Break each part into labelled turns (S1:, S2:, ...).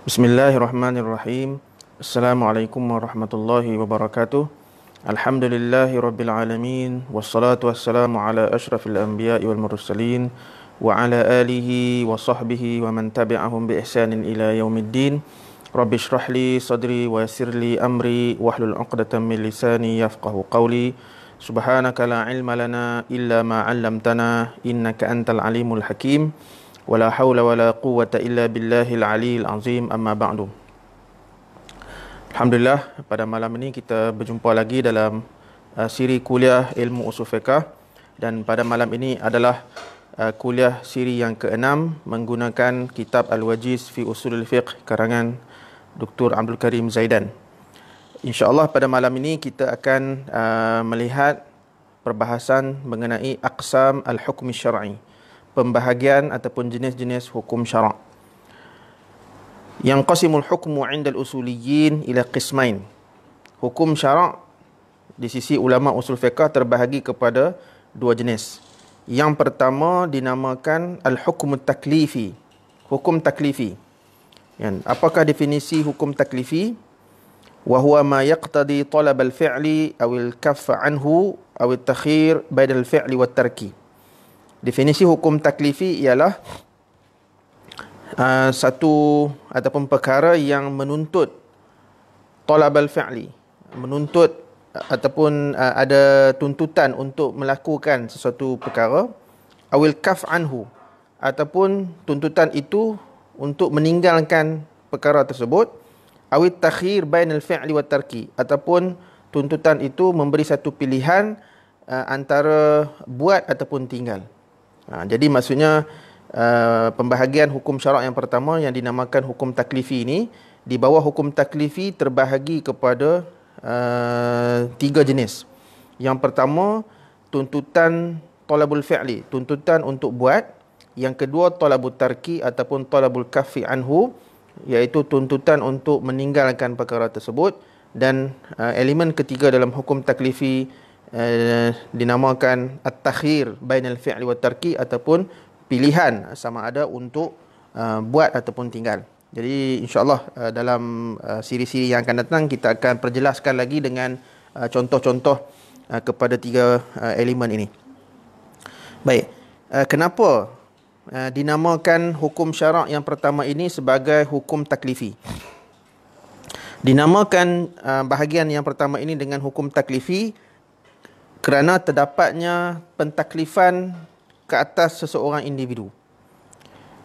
S1: Bismillahirrahmanirrahim. Assalamualaikum warahmatullahi wabarakatuh. Alhamdulillahi rabbil alamin. Wassalatu wassalamu ala ashrafil anbiya'i wal mursalin wa ala alihi wa sahbihi wa man tabi'ahum bi ihsanin ila yaumiddin. Rabbi shrah li sadri wa yassir li amri wahlul 'uqdatam min lisani yafqahu qawli. Subhanaka la ilma lana illa ma 'allamtana innaka antal alimul hakim. Wala haula wala quwwata illa billahil aliyil azim, amma ba'du. Alhamdulillah, pada malam ini kita berjumpa lagi dalam siri kuliah ilmu usul fiqh, dan pada malam ini adalah kuliah siri yang ke-6 menggunakan kitab Al-Wajiz fi Usulul Fiqh karangan Dr. Abdul Karim Zaidan. InsyaAllah pada malam ini kita akan melihat perbahasan mengenai aqsam al-hukm syar'i, pembahagian ataupun jenis-jenis hukum syarak. Yang qasimul hukmu 'inda al-usuliyyin ila qismain. Hukum syarak di sisi ulama usul fiqh terbahagi kepada dua jenis. Yang pertama dinamakan al-hukm taklifi. Hukum taklifi. Apakah definisi hukum taklifi? Wa huwa ma yaqtadi talab al-fi'li aw al-kaff 'anhu aw at-takhir bain al-fi'li wat tarki. Definisi hukum taklifi ialah satu ataupun perkara yang menuntut talab al-fi'li, menuntut ataupun ada tuntutan untuk melakukan sesuatu perkara, awil kaf anhu, ataupun tuntutan itu untuk meninggalkan perkara tersebut, awil takhir bainal fi'li wat tarki, ataupun tuntutan itu memberi satu pilihan antara buat ataupun tinggal. Jadi maksudnya pembahagian hukum syarak yang pertama yang dinamakan hukum taklifi ini, di bawah hukum taklifi terbahagi kepada tiga jenis. Yang pertama tuntutan talabul fi'li, tuntutan untuk buat. Yang kedua talabul tarki ataupun talabul kaffi anhu, iaitu tuntutan untuk meninggalkan perkara tersebut. Dan elemen ketiga dalam hukum taklifi dinamakan at-takhir bainal fi'li wat tarki, ataupun pilihan sama ada untuk buat ataupun tinggal. Jadi insya-Allah dalam siri-siri yang akan datang kita akan perjelaskan lagi dengan contoh-contoh kepada tiga elemen ini. Baik, kenapa dinamakan hukum syarak yang pertama ini sebagai hukum taklifi? Dinamakan bahagian yang pertama ini dengan hukum taklifi kerana terdapatnya pentaklifan ke atas seseorang individu.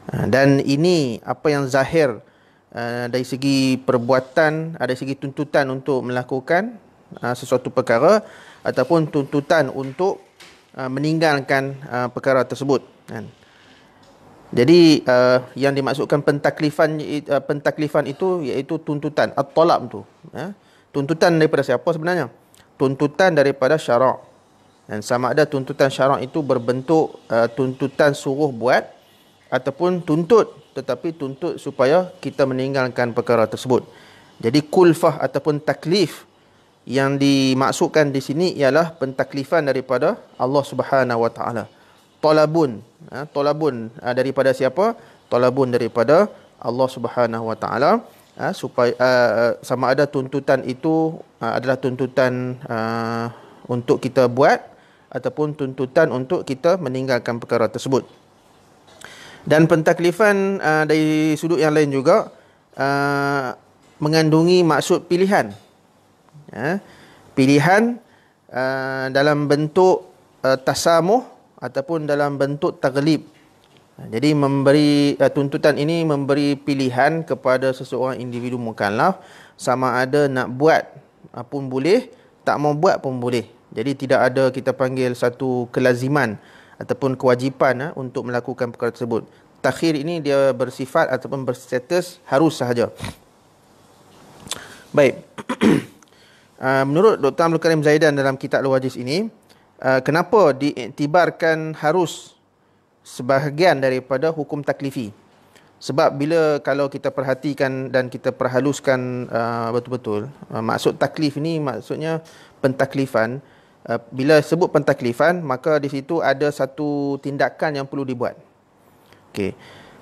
S1: Dan ini apa yang zahir dari segi perbuatan, dari segi tuntutan untuk melakukan sesuatu perkara ataupun tuntutan untuk meninggalkan perkara tersebut. Jadi yang dimaksudkan pentaklifan itu iaitu tuntutan at-talab tu. Tuntutan daripada siapa sebenarnya? Tuntutan daripada syarak. Dan sama ada tuntutan syarak itu berbentuk tuntutan suruh buat ataupun tuntut, tetapi tuntut supaya kita meninggalkan perkara tersebut. Jadi kulfah ataupun taklif yang dimaksudkan di sini ialah pentaklifan daripada Allah Subhanahu Wa Taala. Talabun, talabun daripada siapa? Talabun daripada Allah Subhanahu Wa Taala, supaya sama ada tuntutan itu adalah tuntutan untuk kita buat ataupun tuntutan untuk kita meninggalkan perkara tersebut. Dan pentaklifan dari sudut yang lain juga mengandungi maksud pilihan. Pilihan dalam bentuk tasamuh ataupun dalam bentuk taglib. Jadi memberi tuntutan ini memberi pilihan kepada seseorang individu mukallaf, sama ada nak buat pun boleh, tak mau buat pun boleh. Jadi tidak ada kita panggil satu kelaziman ataupun kewajipan untuk melakukan perkara tersebut. Takhir ini dia bersifat ataupun berstatus harus sahaja. Baik. Menurut Dr. Abdul Karim Zaidan dalam kitab Al-Wajiz ini, kenapa diiktibarkan harus sebahagian daripada hukum taklifi? Sebab kalau kita perhatikan dan kita perhaluskan betul-betul, maksud taklif ini maksudnya pentaklifan. Bila sebut pentaklifan, maka di situ ada satu tindakan yang perlu dibuat. Okey.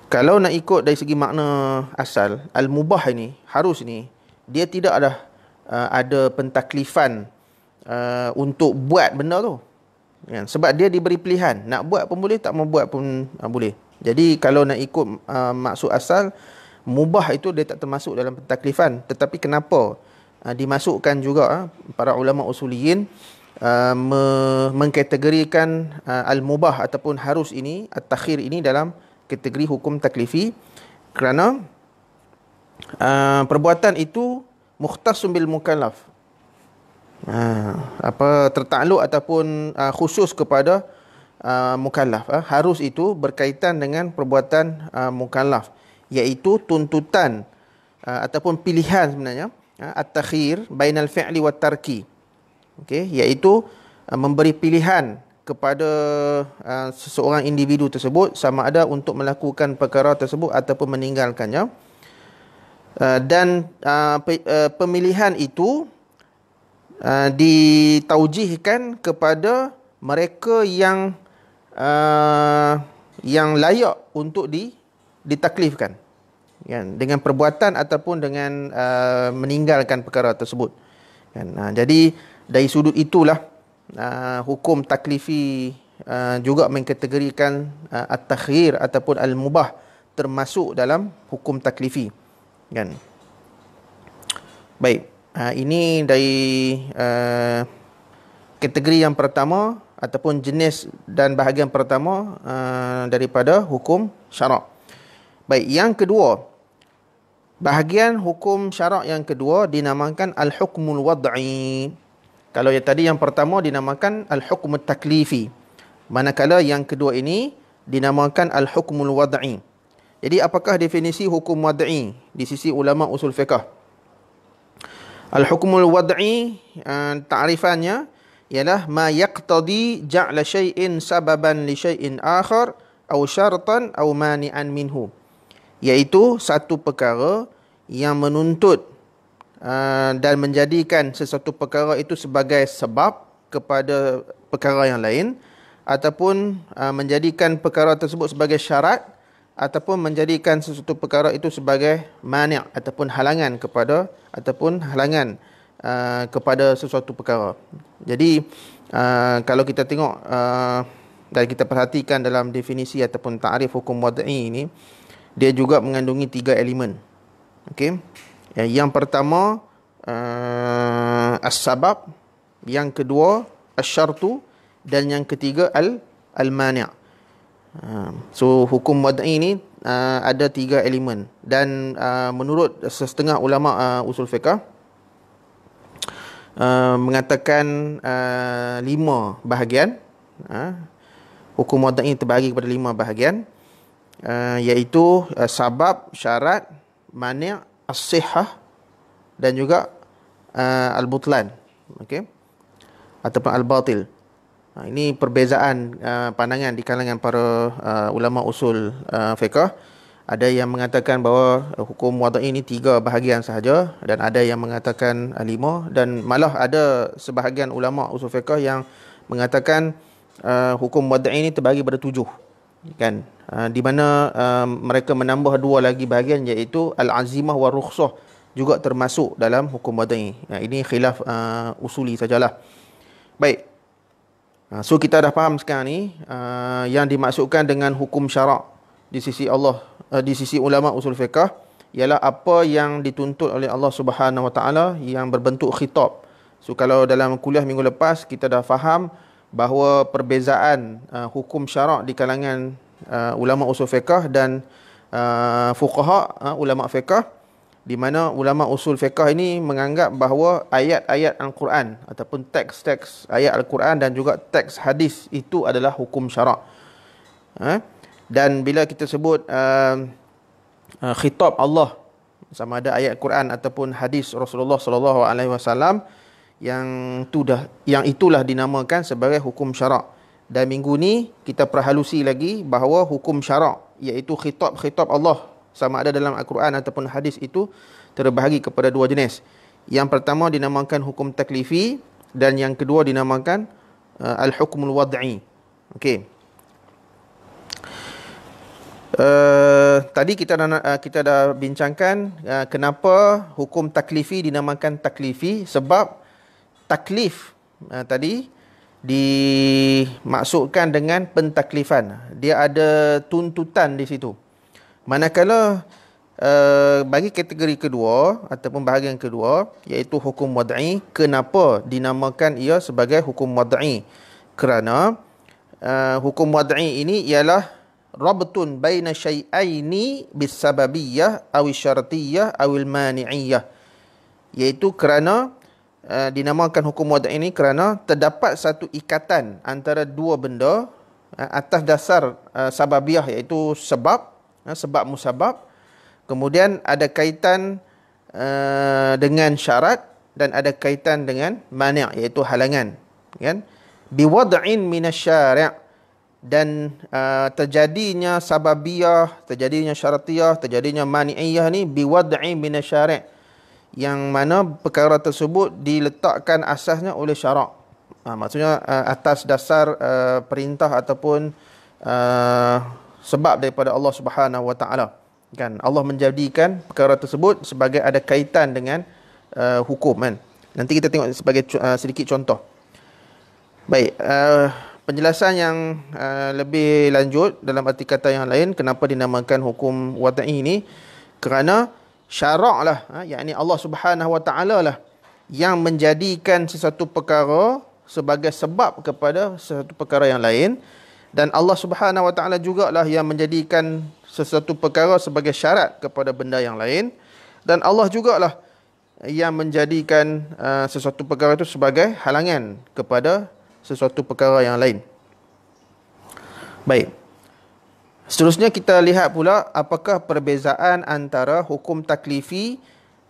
S1: Kalau nak ikut dari segi makna asal, al-mubah ini, harus ni, dia tidak ada pentaklifan untuk buat benda tu. Kan? Sebab dia diberi pilihan, nak buat pun boleh, tak mau buat pun boleh. Jadi kalau nak ikut maksud asal, mubah itu dia tak termasuk dalam pentaklifan. Tetapi kenapa dimasukkan juga para ulama usuliyin mengkategorikan al-mubah ataupun harus ini, at-takhir ini dalam kategori hukum taklifi, kerana perbuatan itu mukhtasun bil mukallaf, tertakluk ataupun khusus kepada mukallaf. Harus itu berkaitan dengan perbuatan mukallaf, iaitu tuntutan ataupun pilihan sebenarnya, at-takhir bainal fi'li wat tarki. Okey, iaitu memberi pilihan kepada seseorang individu tersebut sama ada untuk melakukan perkara tersebut ataupun meninggalkannya. Dan pemilihan itu ditaujihkan kepada mereka yang layak untuk ditaklifkan, kan, dengan perbuatan ataupun dengan meninggalkan perkara tersebut, kan. Jadi dari sudut itulah hukum taklifi juga mengkategorikan at-takhir ataupun al-mubah termasuk dalam hukum taklifi, kan. Baik, ini dari kategori yang pertama ataupun jenis dan bahagian pertama daripada hukum syarak. Baik, yang kedua, bahagian hukum syarak yang kedua dinamakan al-hukmul wad'i. Kalau yang tadi yang pertama dinamakan al-hukmut taklifi, manakala yang kedua ini dinamakan al-hukmul wad'i. Jadi apakah definisi hukum wad'i di sisi ulama usul fiqh? Al-hukmul wad'i, ta'rifannya ialah ma yaqtadi ja'la syai'in sababan li syai'in akhar aw syartan aw mani'an minhu, iaitu satu perkara yang menuntut dan menjadikan sesuatu perkara itu sebagai sebab kepada perkara yang lain, ataupun menjadikan perkara tersebut sebagai syarat, ataupun menjadikan sesuatu perkara itu sebagai mani' ataupun halangan kepada kepada sesuatu perkara. Jadi kalau kita tengok dan kita perhatikan dalam definisi ataupun ta'rif hukum wad'i ini, dia juga mengandungi 3 elemen. Okey. Yang pertama as-sabab, yang kedua asy-syartu, dan yang ketiga al-mani'. So hukum wad'i ini ada 3 elemen, dan menurut setengah ulama usul fiqh mengatakan 5 bahagian. Hukum wad'i terbahagi kepada 5 bahagian, iaitu sabab, syarat, mani', as-sihhah, dan juga al-butlan, okey, ataupun al-batil. Ini perbezaan pandangan di kalangan para ulama usul fiqh. Ada yang mengatakan bahawa hukum wad'i ini 3 bahagian sahaja, dan ada yang mengatakan 5, dan malah ada sebahagian ulama usul fiqh yang mengatakan hukum wad'i ini terbahagi pada 7, kan, di mana mereka menambah 2 lagi bahagian, iaitu al-azimah wa rukhsah juga termasuk dalam hukum wad'i. Ini khilaf usuli sajalah. Baik, so kita dah faham sekarang ni yang dimaksudkan dengan hukum syarak di sisi Allah, di sisi ulama usul fiqh, ialah apa yang dituntut oleh Allah Subhanahu Wa Taala yang berbentuk khitab. So kalau dalam kuliah minggu lepas kita dah faham bahawa perbezaan hukum syarak di kalangan ulama usul fiqh dan fuqaha, ulama fiqh, di mana ulama usul fiqh ini menganggap bahawa ayat-ayat Al-Quran ataupun teks-teks ayat Al-Quran dan juga teks hadis itu adalah hukum syarak. Dan bila kita sebut khitab Allah, sama ada ayat Al-Quran ataupun hadis Rasulullah sallallahu alaihi wasallam, yang itulah dinamakan sebagai hukum syarak. Dan minggu ni kita perhalusi lagi bahawa hukum syarak, iaitu khitab Allah, sama ada dalam Al-Quran ataupun hadis, itu terbahagi kepada 2 jenis. Yang pertama dinamakan hukum taklifi, dan yang kedua dinamakan al-hukmul wad'i. Okey. Tadi kita dah bincangkan kenapa hukum taklifi dinamakan taklifi, sebab taklif tadi dimaksudkan dengan pentaklifan. Dia ada tuntutan di situ. Manakala bagi kategori kedua ataupun bahagian kedua, iaitu hukum wad'i, kenapa dinamakan ia sebagai hukum wad'i? Kerana hukum wad'i ini ialah rabtun baina syai'aini bisababiyyah awi syartiyyah awil mani'iyyah, iaitu kerana dinamakan hukum wad'i ini kerana terdapat satu ikatan antara dua benda atas dasar sababiyah, iaitu sebab musabab, kemudian ada kaitan dengan syarat, dan ada kaitan dengan mani', iaitu halangan, kan? Biwad'in minasyari', dan terjadinya sababiyah, terjadinya syaratiyah, terjadinya mani'iyah ni biwad'i minasyari', yang mana perkara tersebut diletakkan asasnya oleh syarak. Maksudnya atas dasar perintah ataupun sebab daripada Allah Subhanahu Wa Taala. Kan, Allah menjadikan perkara tersebut sebagai ada kaitan dengan hukum, kan. Nanti kita tengok sebagai sedikit contoh. Baik, penjelasan yang lebih lanjut dalam arti kata yang lain, kenapa dinamakan hukum wad'i ini? Kerana syarak lah, yakni Allah Subhanahu Wa Taala lah yang menjadikan sesuatu perkara sebagai sebab kepada sesuatu perkara yang lain, dan Allah Subhanahu Wa Taala jugalah yang menjadikan sesuatu perkara sebagai syarat kepada benda yang lain, dan Allah jugalah yang menjadikan sesuatu perkara itu sebagai halangan kepada sesuatu perkara yang lain. Baik. Seterusnya kita lihat pula apakah perbezaan antara hukum taklifi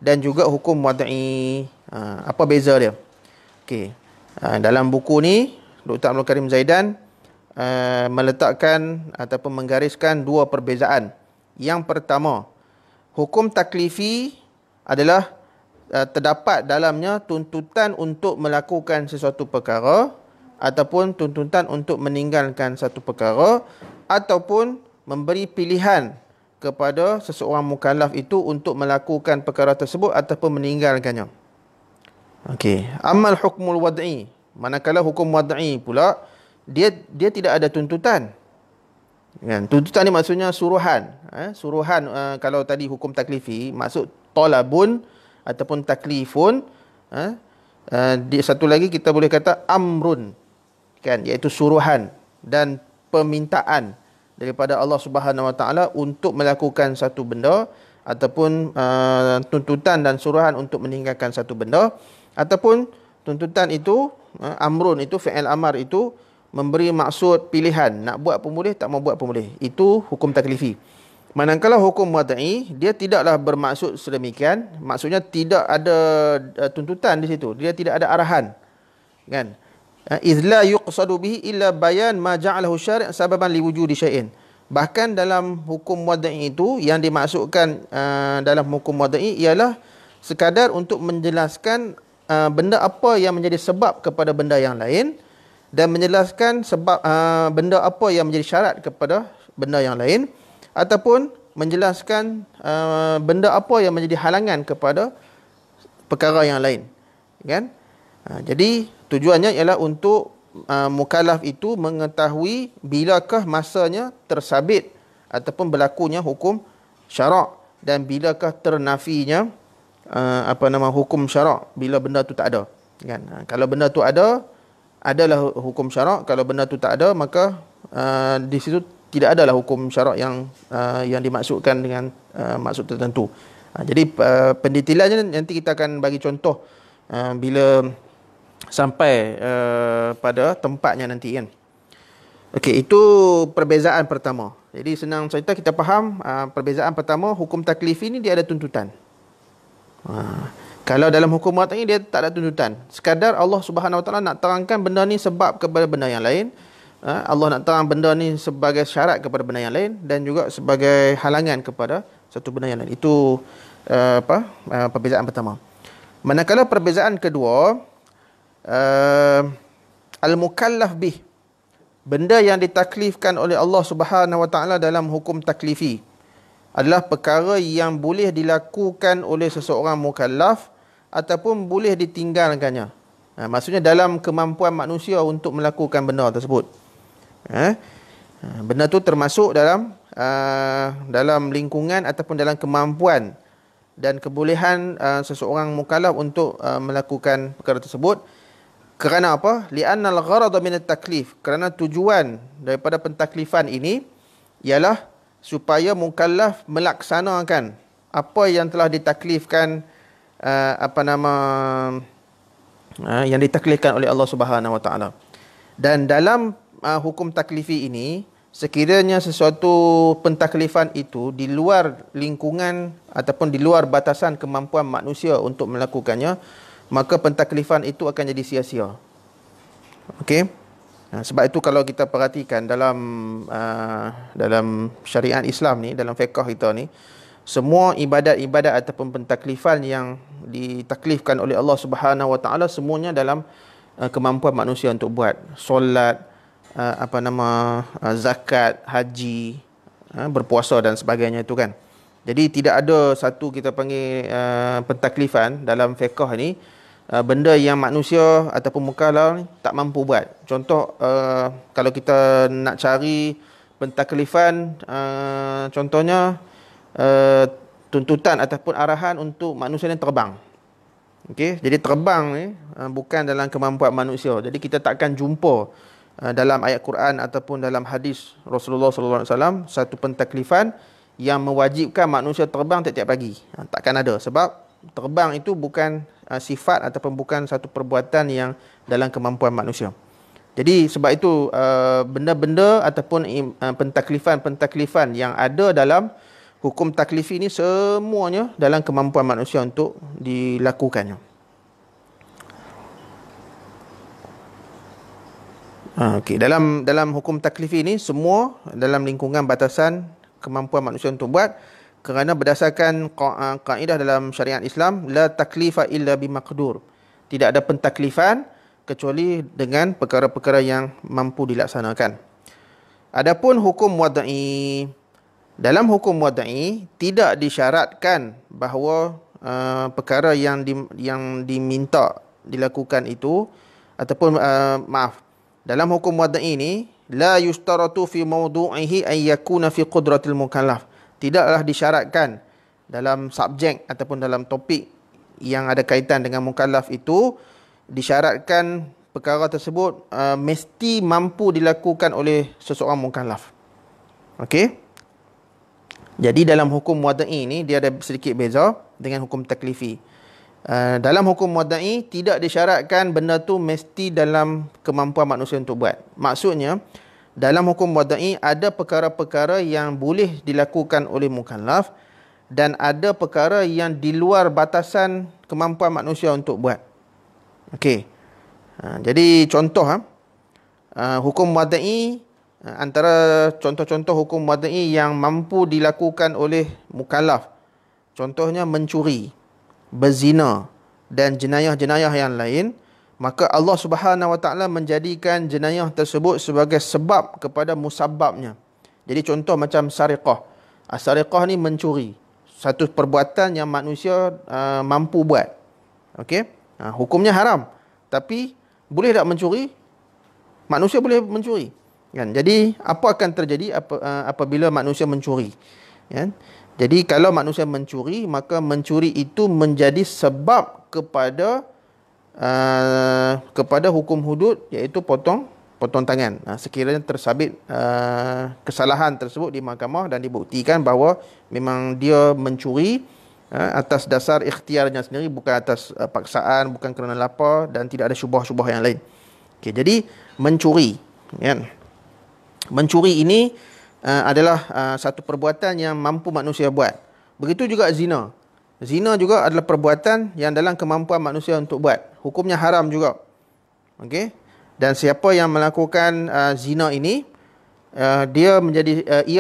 S1: dan juga hukum wad'i. Apa beza dia? Okey. Dalam buku ni Dr. Abdul Karim Zaidan meletakkan ataupun menggariskan dua perbezaan. Yang pertama, hukum taklifi adalah terdapat dalamnya tuntutan untuk melakukan sesuatu perkara, ataupun tuntutan untuk meninggalkan satu perkara, ataupun memberi pilihan kepada seseorang mukallaf itu untuk melakukan perkara tersebut ataupun meninggalkannya. Okey, amal hukmul wad'i, manakala hukum wad'i pula dia tidak ada tuntutan. Kan? Tuntutan ni maksudnya suruhan. Suruhan, kalau tadi hukum taklifi maksud talabun ataupun taklifun. Satu lagi kita boleh kata amrun, kan, iaitu suruhan dan permintaan daripada Allah Subhanahu Wa Taala untuk melakukan satu benda, ataupun tuntutan dan suruhan untuk meninggalkan satu benda, ataupun tuntutan itu amrun itu fi'il amar itu memberi maksud pilihan, nak buat pun boleh, tak mau buat pun boleh. Itu hukum taklifi. Manakala hukum wad'i, dia tidaklah bermaksud sedemikian. Maksudnya tidak ada tuntutan di situ, dia tidak ada arahan, kan? Idh la yuqsadu bihi illa bayan ma ja'alahu syari' sababan liwujudi syai'in. Bahkan dalam hukum wad'i itu, yang dimaksudkan dalam hukum wad'i ialah sekadar untuk menjelaskan benda apa yang menjadi sebab kepada benda yang lain, dan menjelaskan sebab benda apa yang menjadi syarat kepada benda yang lain, ataupun menjelaskan benda apa yang menjadi halangan kepada perkara yang lain, kan? Jadi tujuannya ialah untuk mukallaf itu mengetahui bilakah masanya tersabit ataupun berlakunya hukum syarak, dan bilakah ternafinya hukum syarak bila benda tu tak ada, kan? Kalau benda tu ada, adalah hukum syarak. Kalau benda tu tak ada, maka di situ tidak adalah hukum syarak yang dimaksudkan dengan maksud tertentu. Jadi pendetailannya nanti kita akan bagi contoh bila sampai pada tempatnya nanti, kan. Okey, itu perbezaan pertama. Jadi senang cerita kita faham, perbezaan pertama, hukum taklifi ni dia ada tuntutan. Kalau dalam hukum wad'i dia tak ada tuntutan. Sekadar Allah Subhanahu Wa Taala nak terangkan benda ni sebab kepada benda yang lain. Allah nak terang benda ni sebagai syarat kepada benda yang lain, dan juga sebagai halangan kepada satu benda yang lain. Itu perbezaan pertama. Manakala perbezaan kedua, al-mukallaf bih, benda yang ditaklifkan oleh Allah Subhanahu Wa Taala dalam hukum taklifi adalah perkara yang boleh dilakukan oleh seseorang mukallaf ataupun boleh ditinggalkannya. Maksudnya dalam kemampuan manusia untuk melakukan benda tersebut. Benda tu termasuk dalam lingkungan ataupun dalam kemampuan dan kebolehan seseorang mukallaf untuk melakukan perkara tersebut. Kerana apa? Li'annal gharada min at-taklif. Kerana tujuan daripada pentaklifan ini ialah supaya mukallaf melaksanakan apa yang telah ditaklifkan yang ditaklifkan oleh Allah Subhanahu Wa Taala. Dan dalam hukum taklifi ini, sekiranya sesuatu pentaklifan itu di luar lingkungan ataupun di luar batasan kemampuan manusia untuk melakukannya, maka pentaklifan itu akan jadi sia-sia. Okey? Sebab itu kalau kita perhatikan dalam syariat Islam ni, dalam fiqh kita ni, semua ibadat-ibadat ataupun pentaklifan yang ditaklifkan oleh Allah Subhanahu Wa Taala semuanya dalam kemampuan manusia untuk buat. Solat, zakat, haji, berpuasa dan sebagainya itu kan. Jadi tidak ada satu kita panggil pentaklifan dalam fiqh ni benda yang manusia ataupun mukallaf tak mampu buat. Contoh kalau kita nak cari pentaklifan, contohnya tuntutan ataupun arahan untuk manusia yang terbang. Okey, jadi terbang ni bukan dalam kemampuan manusia. Jadi kita takkan jumpa dalam ayat Quran ataupun dalam hadis Rasulullah sallallahu alaihi wasallam satu pentaklifan yang mewajibkan manusia terbang tiap-tiap pagi. Takkan ada, sebab terbang itu bukan sifat ataupun bukan satu perbuatan yang dalam kemampuan manusia. Jadi sebab itu benda-benda ataupun pentaklifan yang ada dalam hukum taklifi ini semuanya dalam kemampuan manusia untuk dilakukannya. Okey, dalam hukum taklifi ini semua dalam lingkungan batasan kemampuan manusia untuk buat, kerana berdasarkan kaedah dalam syariat Islam, la taklifa illa bimaqdur. Tidak ada pentaklifan kecuali dengan perkara-perkara yang mampu dilaksanakan. Adapun hukum wad'i, dalam hukum wad'i tidak disyaratkan bahawa perkara yang diminta dilakukan itu ataupun dalam hukum wad'i ini la yustaratu fi mawdu'ihi an yakuna fi qudratil mukallaf. Tidaklah disyaratkan dalam subjek ataupun dalam topik yang ada kaitan dengan mukallaf itu disyaratkan perkara tersebut mesti mampu dilakukan oleh seseorang mukallaf. Okey? Jadi dalam hukum wad'i ini dia ada sedikit beza dengan hukum taklifi. Dalam hukum wad'i tidak disyaratkan benda tu mesti dalam kemampuan manusia untuk buat. Maksudnya dalam hukum wad'i ada perkara-perkara yang boleh dilakukan oleh mukallaf dan ada perkara yang di luar batasan kemampuan manusia untuk buat. Okey. Jadi contoh hukum wad'i, antara contoh-contoh hukum wad'i yang mampu dilakukan oleh mukallaf, contohnya mencuri, berzina dan jenayah-jenayah yang lain, maka Allah Subhanahu Wa Taala menjadikan jenayah tersebut sebagai sebab kepada musabbabnya. Jadi contoh macam sariqah. Sariqah ni mencuri, satu perbuatan yang manusia mampu buat. Okey? Hukumnya haram. Tapi boleh tak mencuri? Manusia boleh mencuri. Kan? Jadi apa akan terjadi apabila manusia mencuri? Kan? Jadi kalau manusia mencuri, maka mencuri itu menjadi sebab kepada hukum hudud, iaitu potong tangan. Sekiranya tersabit kesalahan tersebut di mahkamah dan dibuktikan bahawa memang dia mencuri atas dasar ikhtiarnya sendiri, bukan atas paksaan, bukan kerana lapar dan tidak ada syubhah-syubhah yang lain. Okey, jadi mencuri, kan? Mencuri ini adalah satu perbuatan yang mampu manusia buat. Begitu juga zina. Zina juga adalah perbuatan yang dalam kemampuan manusia untuk buat. Hukumnya haram juga. Okey? Dan siapa yang melakukan zina ini, ia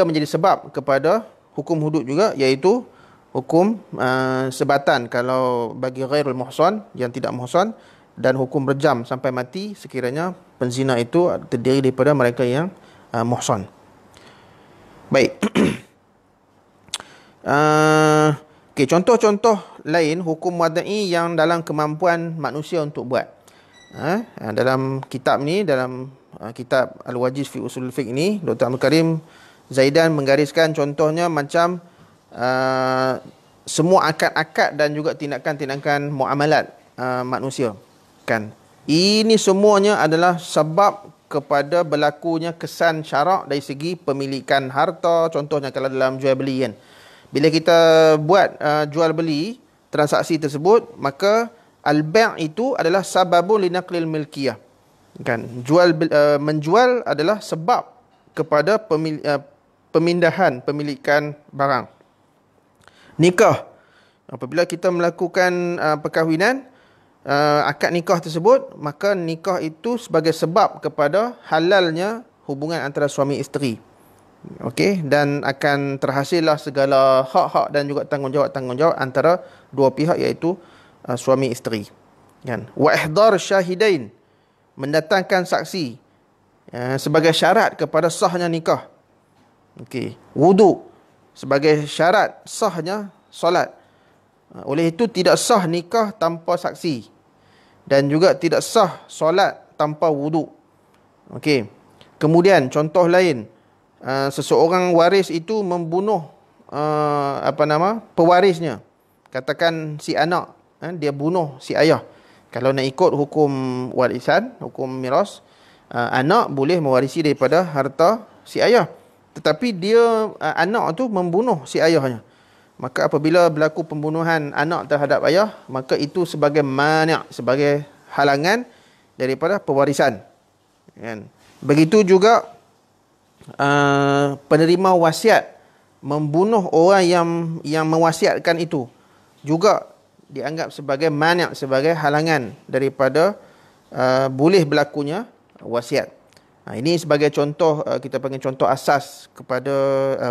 S1: menjadi sebab kepada hukum hudud juga, iaitu hukum sebatan kalau bagi ghairul muhsan, yang tidak muhsan, dan hukum rejam sampai mati sekiranya penzina itu terdiri daripada mereka yang muhsan. Baik. Okay, contoh-contoh lain hukum wadai yang dalam kemampuan manusia untuk buat. Dalam kitab ni, dalam kitab Al-Wajiz fi Usul Fiqh ni, Dr. Abdul Karim Zaidan menggariskan contohnya macam semua akad-akad dan juga tindakan-tindakan muamalat manusia, kan. Ini semuanya adalah sebab kepada berlakunya kesan syarak dari segi pemilikan harta. Contohnya kalau dalam jual beli, kan, bila kita buat jual beli transaksi tersebut, maka al-bai' itu adalah sababun linaqlil milkiyah, kan. Menjual adalah sebab kepada pemindahan pemilikan barang. Nikah, apabila kita melakukan perkahwinan, akad nikah tersebut, maka nikah itu sebagai sebab kepada halalnya hubungan antara suami isteri. Okey, dan akan terhasillah segala hak-hak dan juga tanggungjawab antara dua pihak, iaitu suami isteri, kan. Wa ihdar syahidain, mendatangkan saksi sebagai syarat kepada sahnya nikah. Okey, wudu sebagai syarat sahnya solat. Oleh itu tidak sah nikah tanpa saksi, dan juga tidak sah solat tanpa wudu. Okey. Kemudian contoh lain, seseorang waris itu membunuh pewarisnya. Katakan si anak, dia bunuh si ayah. Kalau nak ikut hukum warisan, hukum miras, anak boleh mewarisi daripada harta si ayah. Tetapi dia, anak tu membunuh si ayahnya. Maka apabila berlaku pembunuhan anak terhadap ayah, maka itu sebagai mani', sebagai halangan daripada pewarisan, kan. Begitu juga penerima wasiat membunuh orang yang mewasiatkan itu juga dianggap sebagai mani', sebagai halangan daripada boleh berlakunya wasiat. Ini sebagai contoh, kita panggil contoh asas kepada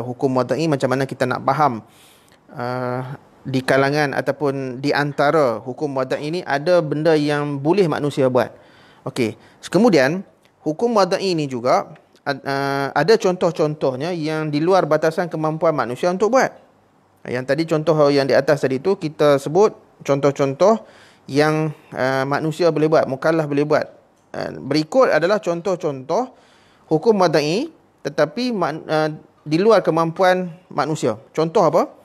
S1: hukum wadai, macam mana kita nak faham di kalangan ataupun di antara hukum wadai ini ada benda yang boleh manusia buat. Okey. Kemudian hukum wadai ini juga ada contoh-contohnya yang di luar batasan kemampuan manusia untuk buat. Yang tadi contoh yang di atas tadi tu kita sebut contoh-contoh yang manusia boleh buat, mukallaf boleh buat. Berikut adalah contoh-contoh hukum wadai tetapi di luar kemampuan manusia. Contoh apa?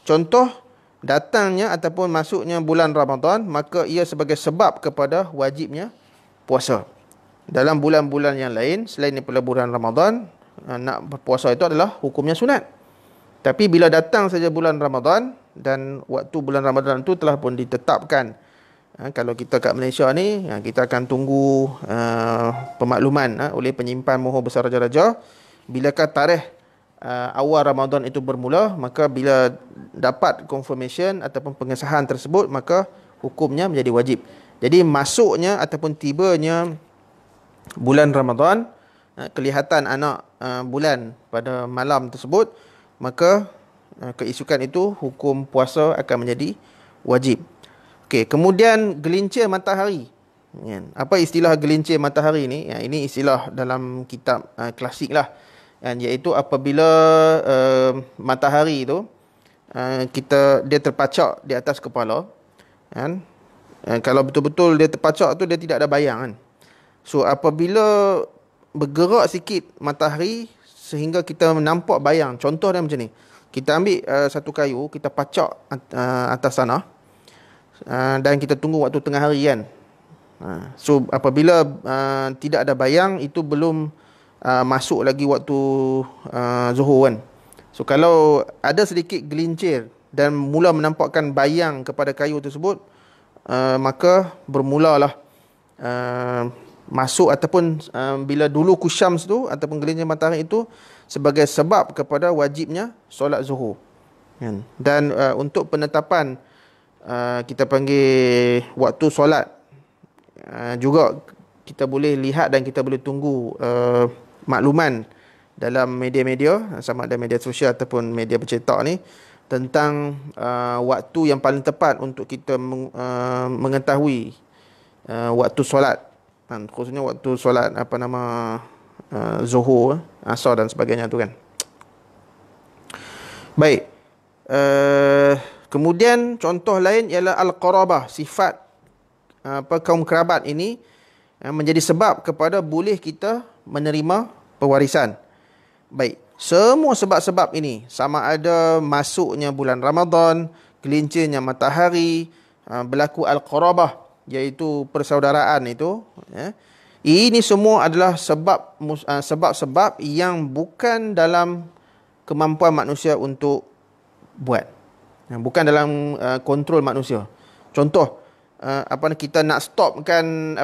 S1: Contoh datangnya ataupun masuknya bulan Ramadan, maka ia sebagai sebab kepada wajibnya puasa. Dalam bulan-bulan yang lain selain daripada bulan Ramadan, nak berpuasa itu adalah hukumnya sunat. Tapi bila datang saja bulan Ramadan, dan waktu bulan Ramadan itu telah pun ditetapkan, kalau kita kat Malaysia ni, kita akan tunggu pemakluman oleh penyimpan mohon besar raja-raja bilakah tarikh awal Ramadan itu bermula. Maka bila dapat confirmation ataupun pengesahan tersebut, maka hukumnya menjadi wajib. Jadi masuknya ataupun tibanya bulan Ramadan, kelihatan anak bulan pada malam tersebut, maka keisukan itu hukum puasa akan menjadi wajib. Okey, kemudian gelincir matahari. Apa istilah gelincir matahari ni? Ini istilah dalam kitab klasik lah, iaitu apabila matahari tu dia terpacak di atas kepala, kan. Kalau betul-betul dia terpacak tu, dia tidak ada bayang, kan. So apabila bergerak sikit matahari sehingga kita nampak bayang, contoh dia macam ni. Kita ambil satu kayu, kita pacak atas tanah, dan kita tunggu waktu tengah hari, kan. So apabila tidak ada bayang, itu belum masuk lagi waktu zuhur, kan. So kalau ada sedikit gelincir dan mula menampakkan bayang kepada kayu tersebut, maka bermulalah masuk ataupun bila dulu kusyams tu ataupun gelincir matahari itu sebagai sebab kepada wajibnya solat zuhur, kan. Dan untuk penetapan kita panggil waktu solat, juga kita boleh lihat dan kita boleh tunggu makluman dalam media-media, sama ada media sosial ataupun media bercetak ni, tentang waktu yang paling tepat untuk kita mengetahui waktu solat, khususnya waktu solat zuhur, asar dan sebagainya tu kan. Baik. Kemudian contoh lain ialah al-qarabah, sifat kaum kerabat ini menjadi sebab kepada boleh kita menerima pewarisan. Baik, semua sebab-sebab ini, sama ada masuknya bulan Ramadan, gelincirnya matahari, berlaku al-qarabah, iaitu persaudaraan itu, ini semua adalah sebab-sebab yang bukan dalam kemampuan manusia untuk buat, bukan dalam kontrol manusia. Contoh, kita nak stopkan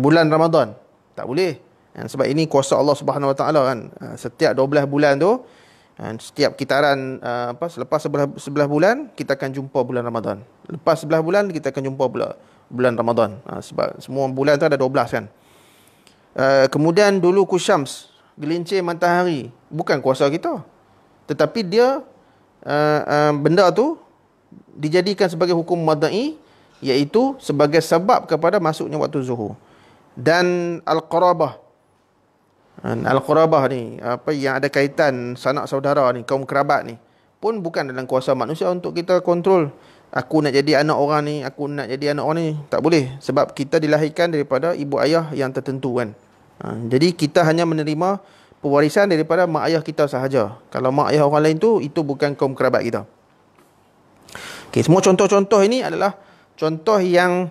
S1: bulan Ramadan, tak boleh. Sebab ini kuasa Allah Subhanahu Wa Taala kan. Setiap 12 bulan tu, setiap kitaran selepas 11 bulan kita akan jumpa bulan Ramadan. Lepas 11 bulan kita akan jumpa bulan Ramadan. Sebab semua bulan tu ada 12 kan. Kemudian dulu kusyams, gelincir matahari, bukan kuasa kita, tetapi dia benda tu dijadikan sebagai hukum madai, iaitu sebagai sebab kepada masuknya waktu zuhur. Dan al-qarabah, ni yang ada kaitan sanak saudara ni, kaum kerabat ni, pun bukan dalam kuasa manusia untuk kita kontrol. Aku nak jadi anak orang ni, aku nak jadi anak orang ni, tak boleh. Sebab kita dilahirkan daripada ibu ayah yang tertentu kan. Jadi kita hanya menerima pewarisan daripada mak ayah kita sahaja. Kalau mak ayah orang lain tu, itu bukan kaum kerabat kita. Okay, semua contoh-contoh ini adalah contoh yang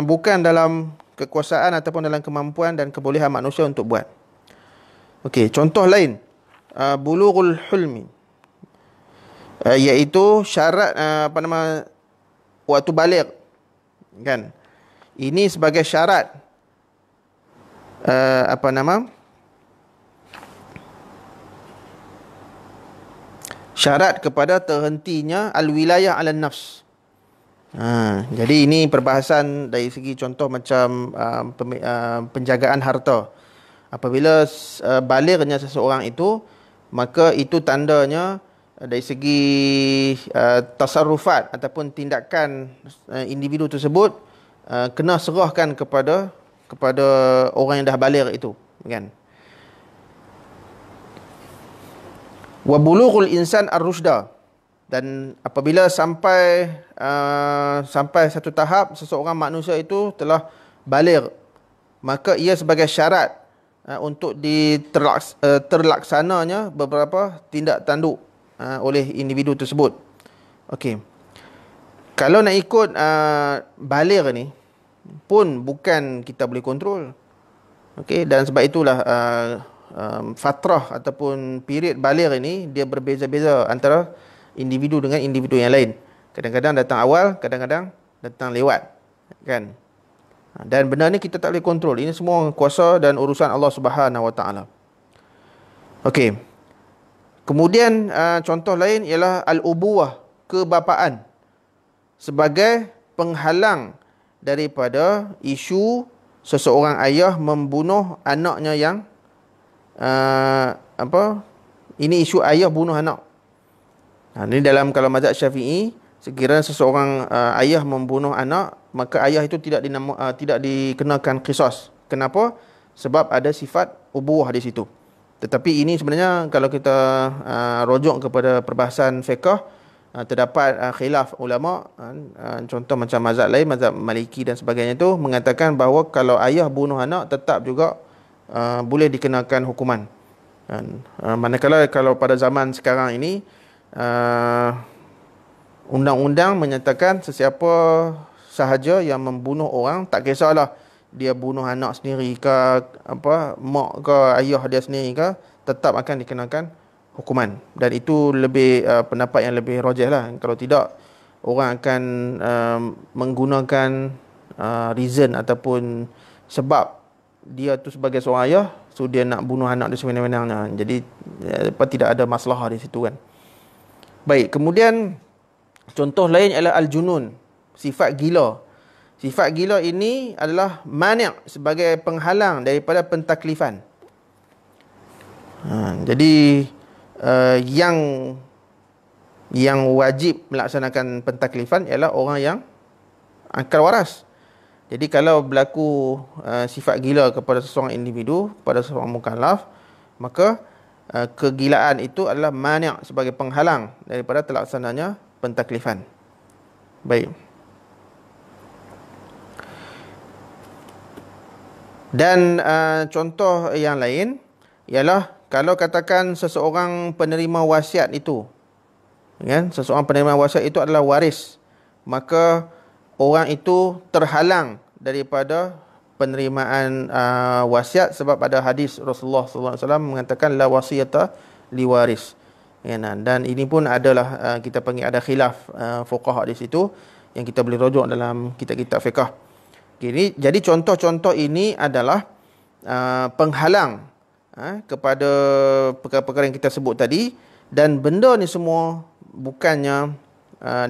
S1: bukan dalam kekuasaan ataupun dalam kemampuan dan kebolehan manusia untuk buat. Okey, contoh lain, bulughul hulmi, iaitu syarat waktu baligh kan. Ini sebagai syarat syarat kepada terhentinya al-wilayah ala nafs. Jadi ini perbahasan dari segi contoh macam penjagaan harta. Apabila balighnya seseorang itu, maka itu tandanya dari segi tasarrufat ataupun tindakan individu tersebut kena serahkan kepada orang yang dah baligh itu kan. Wa bulughul insan ar-rusyda, dan apabila sampai satu tahap seseorang manusia itu telah baligh, maka ia sebagai syarat untuk terlaksananya beberapa tindak tanduk oleh individu tersebut. Okey. Kalau nak ikut baligh ni pun bukan kita boleh kontrol. Okey, dan sebab itulah fatrah ataupun period baligh ini dia berbeza-beza antara individu dengan individu yang lain. Kadang-kadang datang awal, kadang-kadang datang lewat kan. Dan benda ni kita tak boleh kontrol. Ini semua kuasa dan urusan Allah Subhanahu Wa Taala. Okey. Kemudian contoh lain ialah al-ubuwah, kebapaan, sebagai penghalang daripada isu seseorang ayah membunuh anaknya yang ini isu ayah bunuh anak. Ini dalam kalau mazhab Syafi'i, sekiranya seseorang ayah membunuh anak, maka ayah itu tidak dikenakan qisas. Kenapa? Sebab ada sifat ubuwah di situ. Tetapi ini sebenarnya kalau kita rujuk kepada perbahasan fiqh, terdapat khilaf ulama. Contoh macam mazhab lain, mazhab Maliki dan sebagainya itu mengatakan bahawa kalau ayah bunuh anak tetap juga boleh dikenakan hukuman. Manakala kalau pada zaman sekarang ini undang-undang menyatakan sesiapa sahaja yang membunuh orang, tak kisahlah dia bunuh anak sendiri ke mak ke ayah dia sendiri ke, tetap akan dikenakan hukuman. Dan itu lebih pendapat yang lebih rajih lah. Kalau tidak, orang akan menggunakan reason ataupun sebab dia tu sebagai seorang ayah, so dia nak bunuh anak dia sewenang-wenangnya. Jadi tidak ada masalah di situ kan. Baik, kemudian contoh lain ialah al-junun, sifat gila. Sifat gila ini adalah mani' sebagai penghalang daripada pentaklifan. Jadi yang wajib melaksanakan pentaklifan ialah orang yang akal waras. Jadi kalau berlaku sifat gila kepada seseorang individu, kepada seseorang mukallaf, maka kegilaan itu adalah mani' sebagai penghalang daripada terlaksananya pentaklifan. Baik. Dan contoh yang lain ialah kalau katakan seseorang penerima wasiat itu, kan? Seseorang penerima wasiat itu adalah waris, maka orang itu terhalang daripada penerimaan wasiat sebab ada hadis Rasulullah SAW mengatakan la wasiyata li waris. Dan ini pun adalah kita panggil ada khilaf fuqaha di situ yang kita boleh rujuk dalam kitab-kitab fiqh. Jadi contoh-contoh ini adalah penghalang kepada perkara-perkara yang kita sebut tadi, dan benda ni semua bukannya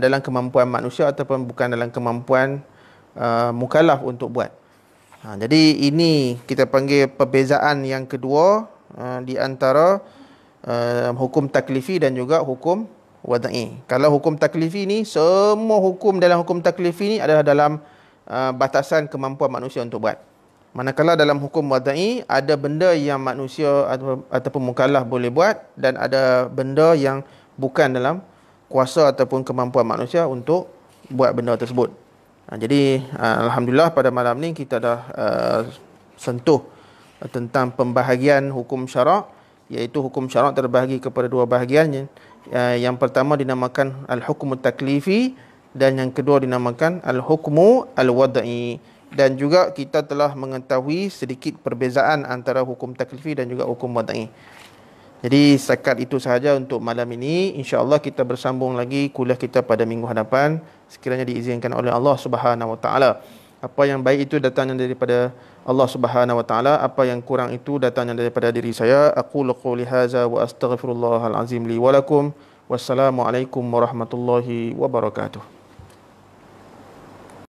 S1: dalam kemampuan manusia ataupun bukan dalam kemampuan mukallaf untuk buat. Jadi ini kita panggil perbezaan yang kedua di antara hukum taklifi dan juga hukum wada'i. Kalau hukum taklifi ni, semua hukum dalam hukum taklifi ni adalah dalam batasan kemampuan manusia untuk buat. Manakala dalam hukum wada'i ada benda yang manusia ataupun mukallaf boleh buat, dan ada benda yang bukan dalam kuasa ataupun kemampuan manusia untuk buat benda tersebut. Jadi alhamdulillah pada malam ni kita dah sentuh tentang pembahagian hukum syarak, iaitu hukum syarak terbahagi kepada dua bahagian. Yang pertama dinamakan al-hukmu taklifi dan yang kedua dinamakan al-hukmu al-wada'i. Dan juga kita telah mengetahui sedikit perbezaan antara hukum taklifi dan juga hukum wada'i. Jadi setakat itu sahaja untuk malam ini. InsyaAllah kita bersambung lagi kuliah kita pada minggu hadapan, sekiranya diizinkan oleh Allah Subhanahu Wa Taala. Apa yang baik itu datangnya daripada Allah Subhanahu Wa Taala, apa yang kurang itu datangnya daripada diri saya. Aqulu qouli hadza wa astaghfirullahal azim li wa lakum. Wassalamualaikum warahmatullahi wabarakatuh.